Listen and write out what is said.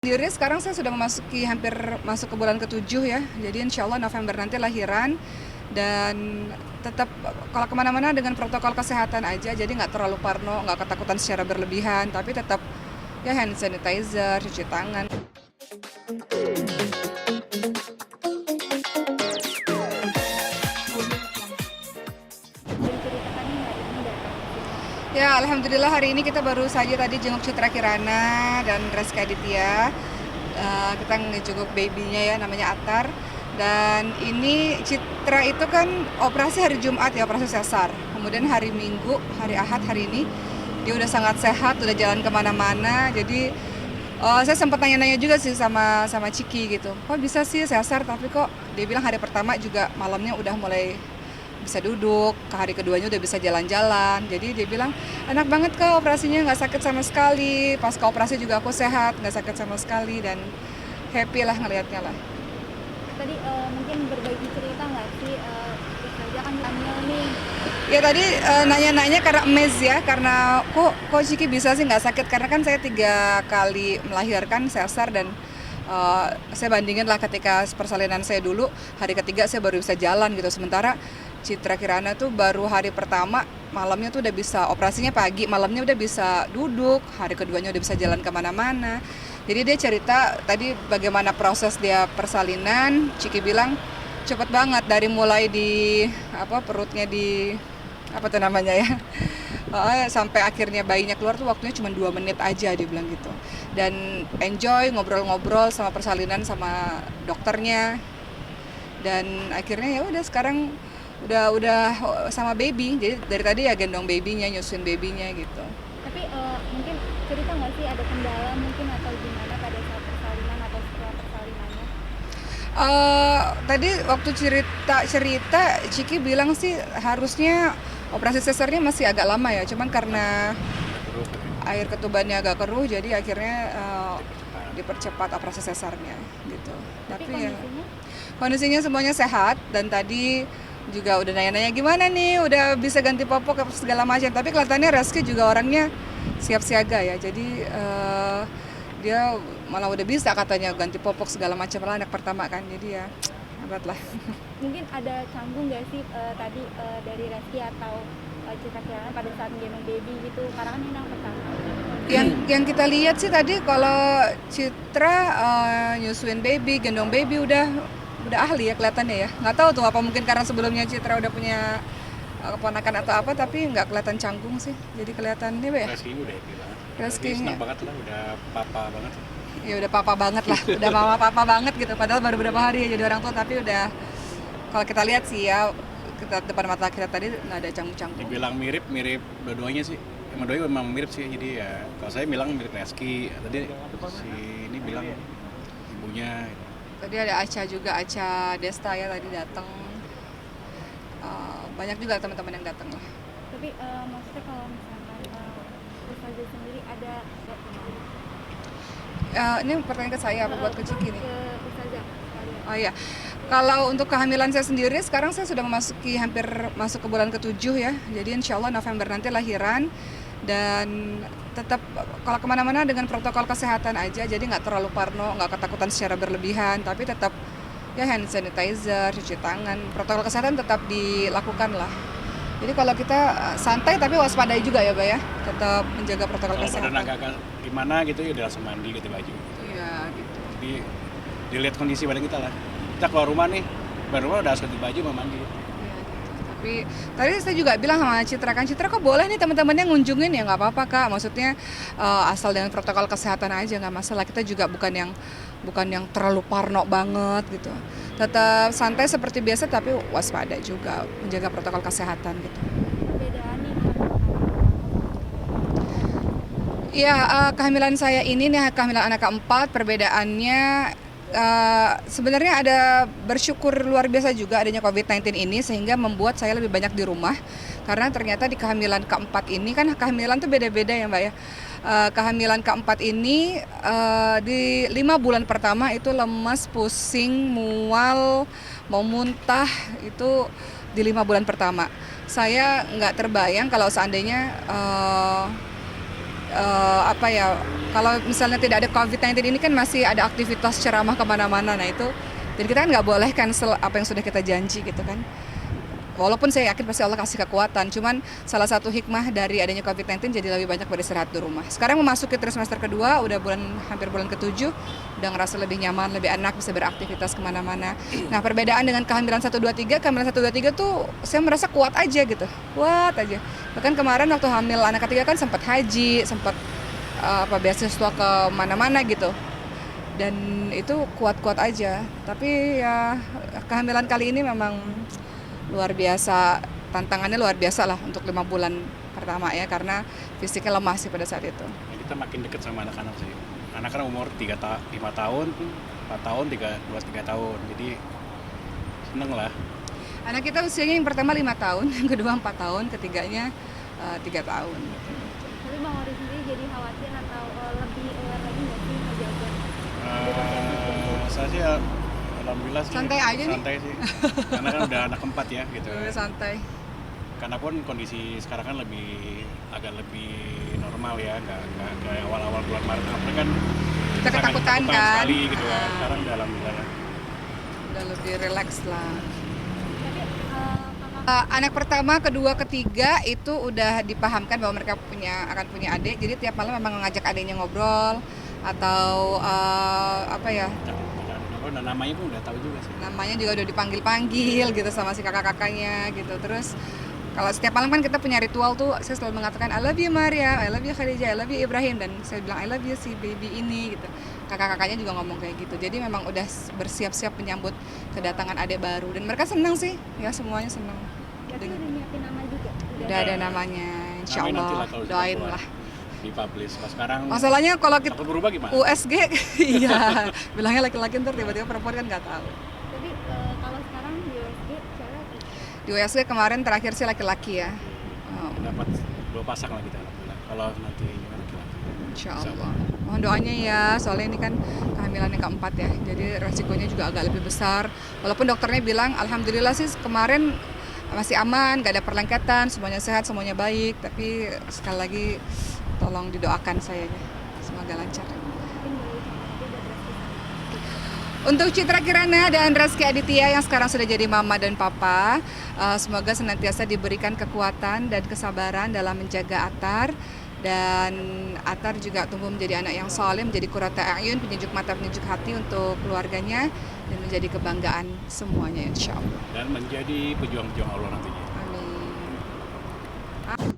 Sendiri sekarang saya sudah memasuki hampir masuk ke bulan ke-7 ya. Jadi insya Allah November nanti lahiran. Dan tetap kalau kemana-mana dengan protokol kesehatan aja. Jadi nggak terlalu parno, nggak ketakutan secara berlebihan. Tapi tetap ya hand sanitizer, cuci tangan. Ya, alhamdulillah hari ini kita baru saja tadi jenguk Citra Kirana dan Reski Aditya. Kita ngejenguk babynya ya, namanya Atar. Dan ini Citra itu kan operasi hari Jumat ya, operasi sesar. Kemudian hari Minggu, hari Ahad hari ini dia udah sangat sehat, udah jalan kemana-mana. Jadi saya sempat nanya-nanya juga sih sama Ciki gitu. Kok bisa sih sesar tapi kok dia bilang hari pertama juga malamnya udah mulai bisa duduk, ke hari keduanya udah bisa jalan-jalan. Jadi dia bilang enak banget kak operasinya, nggak sakit sama sekali. Pas ke operasi juga aku sehat, nggak sakit sama sekali dan happy lah ngelihatnya lah. Tadi mungkin berbagi cerita nggak sih, terus aja kan hamil nih. Ya tadi nanya-nanya karena amazed ya, karena kok Ciki bisa sih nggak sakit, karena kan saya 3 kali melahirkan sesar dan saya bandingin lah ketika persalinan saya dulu, hari ketiga saya baru bisa jalan gitu, sementara Citra Kirana tuh baru hari pertama malamnya tuh udah bisa, operasinya pagi, malamnya udah bisa duduk, hari keduanya udah bisa jalan kemana-mana. Jadi dia cerita tadi bagaimana proses dia persalinan. Ciki bilang cepet banget dari mulai di perutnya di apa tuh namanya ya sampai akhirnya bayinya keluar tuh waktunya cuma 2 menit aja, dia bilang gitu. Dan enjoy ngobrol-ngobrol sama persalinan sama dokternya. Dan akhirnya ya udah sekarang udah sama baby. Jadi dari tadi ya gendong babynya, nyusuin babynya gitu. Tapi mungkin cerita nggak sih ada kendala mungkin atau gimana pada saat persalinan atau setelah persalinannya? Tadi waktu cerita Ciki bilang sih harusnya operasi sesarnya masih agak lama ya, cuman karena air ketubannya agak keruh jadi akhirnya dipercepat operasi sesarnya gitu. Tapi Tapi ya kondisinya kondisinya semuanya sehat dan tadi juga udah nanya-nanya gimana nih, udah bisa ganti popok apa segala macam. Tapi kelihatannya Reski juga orangnya siap siaga ya. Jadi dia malah udah bisa katanya ganti popok segala macam lah, anak pertama kan. Jadi ya hebat lah. mungkin ada canggung nggak sih tadi dari Reski atau Citra Kirana pada saat gendong baby gitu, karena kan ini yang pertama. Yang kita lihat sih tadi kalau Citra nyusuin baby, gendong baby udah ahli ya kelihatannya ya. Nggak tahu tuh apa mungkin karena sebelumnya Citra udah punya keponakan atau apa, tapi nggak kelihatan canggung sih. Jadi kelihatan nih ya. Reski udah happy banget. Reski Senang banget lah, udah papa banget. Ya udah papa banget lah, udah mama papa banget gitu. Padahal baru beberapa hari ya jadi orang tua, tapi udah kalau kita lihat sih ya, kita depan mata kita tadi nggak ada canggung-canggung. Dibilang mirip dua-duanya sih. Emang dua memang mirip sih, jadi ya kalau saya bilang mirip Reski. Tadi si ini bilang ibunya. Tadi ada Aca juga, Aca Desta ya tadi datang. Banyak juga teman-teman yang datang lah. Tapi maksudnya kalau misalkan Ustazah sendiri ada Ini pertanyaan ke saya apa buat ke Ciki nih? ke Ustazah sekalian. Oh iya, kalau untuk kehamilan saya sendiri sekarang saya sudah memasuki hampir masuk ke bulan ke-7 ya. Jadi insya Allah November nanti lahiran. Dan tetap kalau kemana-mana dengan protokol kesehatan aja. Jadi nggak terlalu parno, nggak ketakutan secara berlebihan. Tapi tetap ya hand sanitizer, cuci tangan. Protokol kesehatan tetap dilakukan lah. Jadi kalau kita santai tapi waspadai juga ya Mbak ya. Tetap menjaga protokol Kalau pada kesehatan. agak gimana gitu ya udah langsung mandi ganti baju gitu. Iya gitu. Jadi dilihat kondisi badan kita lah. Kita keluar rumah nih, baru rumah udah harus ganti baju mau mandi. Ya, gitu. Tapi tadi saya juga bilang sama Citra kan, Citra kok boleh nih teman-temannya ngunjungin, ya nggak apa-apa kak. Maksudnya asal dengan protokol kesehatan aja nggak masalah. Kita juga bukan yang terlalu parno banget gitu. Tetap santai seperti biasa tapi waspada juga, menjaga protokol kesehatan gitu. Perbedaan nih Iya, kehamilan saya ini nih kehamilan anak keempat, perbedaannya sebenarnya ada bersyukur luar biasa juga adanya COVID-19 ini sehingga membuat saya lebih banyak di rumah karena ternyata di kehamilan keempat ini kan kehamilan tuh beda-beda ya Mbak ya. Kehamilan keempat ini di 5 bulan pertama itu lemas, pusing, mual, mau muntah itu di 5 bulan pertama. Saya nggak terbayang kalau seandainya apa ya, kalau misalnya tidak ada COVID-19 ini kan masih ada aktivitas ceramah kemana-mana, nah itu, jadi kita kan nggak boleh cancel apa yang sudah kita janji gitu kan. Walaupun saya yakin pasti Allah kasih kekuatan, cuman salah satu hikmah dari adanya COVID-19 jadi lebih banyak beristirahat di rumah. Sekarang memasuki trimester kedua, udah hampir bulan ke-7, udah ngerasa lebih nyaman, lebih enak, bisa beraktivitas kemana-mana. Nah perbedaan dengan kehamilan 1, 2, 3, kehamilan 1, 2, 3 tuh saya merasa kuat aja gitu, kuat aja. Bahkan kemarin waktu hamil anak ketiga kan sempat haji, sempat beasiswa ke mana-mana gitu. Dan itu kuat-kuat aja, tapi ya kehamilan kali ini memang luar biasa, tantangannya luar biasa lah untuk 5 bulan pertama ya, karena fisiknya lemah sih pada saat itu. Ya, kita makin dekat sama anak-anak sih. Anak kan umur 5 tahun, 4 tahun, 3 tahun, jadi seneng lah. Anak kita usianya yang pertama 5 tahun, yang kedua 4 tahun, ketiganya 3 tahun. Tapi Bang Ori sendiri jadi khawatir atau lebih aware lagi nggak sih menjaga? Saya sih alhamdulillah sih Santai aja nih. santai sih, karena kan udah anak keempat ya gitu. Santai. Karena pun kondisi sekarang kan agak lebih normal ya, nggak kayak awal-awal bulan Maret April kan Kita ketakutan kan. sekali gitu kan. Sekarang udah alhamdulillah. Udah lebih relax lah. Tapi Anak pertama, kedua, ketiga itu udah dipahamkan bahwa mereka akan punya adik. Jadi tiap malam memang ngajak adiknya ngobrol atau Nah, namanya pun udah tahu juga sih. namanya juga udah dipanggil-panggil gitu sama si kakak-kakaknya gitu. Terus kalau setiap malam kan kita punya ritual tuh, saya selalu mengatakan I love you Maria, I love you Khadijah, I love you Ibrahim, dan saya bilang I love you si baby ini gitu. Kakak-kakaknya juga ngomong kayak gitu. Jadi memang udah bersiap-siap menyambut kedatangan adik baru dan mereka senang sih, ya semuanya senang. berarti udah nyiapin nama juga? Udah ada namanya, insya Namanya nanti Allah, lah kalau sudah doain keluar. lah. Dipublish. Kalau sekarang Masalahnya kalau kita takut berubah gimana? USG, iya, bilangnya laki-laki ntar tiba-tiba perempuan kan nggak tahu. Tapi kalau sekarang di USG cewek atau Di USG kemarin terakhir sih laki-laki ya. Oh, Dapat 2 pasang lah kita alhamdulillah. Kalau nanti juga laki-laki. insya Allah. Mohon doanya ya, soalnya ini kan kehamilan yang keempat ya, jadi resikonya juga agak lebih besar. Walaupun dokternya bilang, alhamdulillah sih kemarin masih aman, gak ada perlengketan, semuanya sehat, semuanya baik. Tapi sekali lagi tolong didoakan sayanya, semoga lancar. mungkin boleh nanti udah berarti Untuk Citra Kirana dan Reski Aditya yang sekarang sudah jadi mama dan papa, semoga senantiasa diberikan kekuatan dan kesabaran dalam menjaga Atar, dan Atar juga tumbuh menjadi anak yang soleh, menjadi qurrata a'yun, penyejuk mata, penyejuk hati untuk keluarganya, dan menjadi kebanggaan semuanya insya Allah. Dan menjadi pejuang-pejuang Allah nantinya. Amin.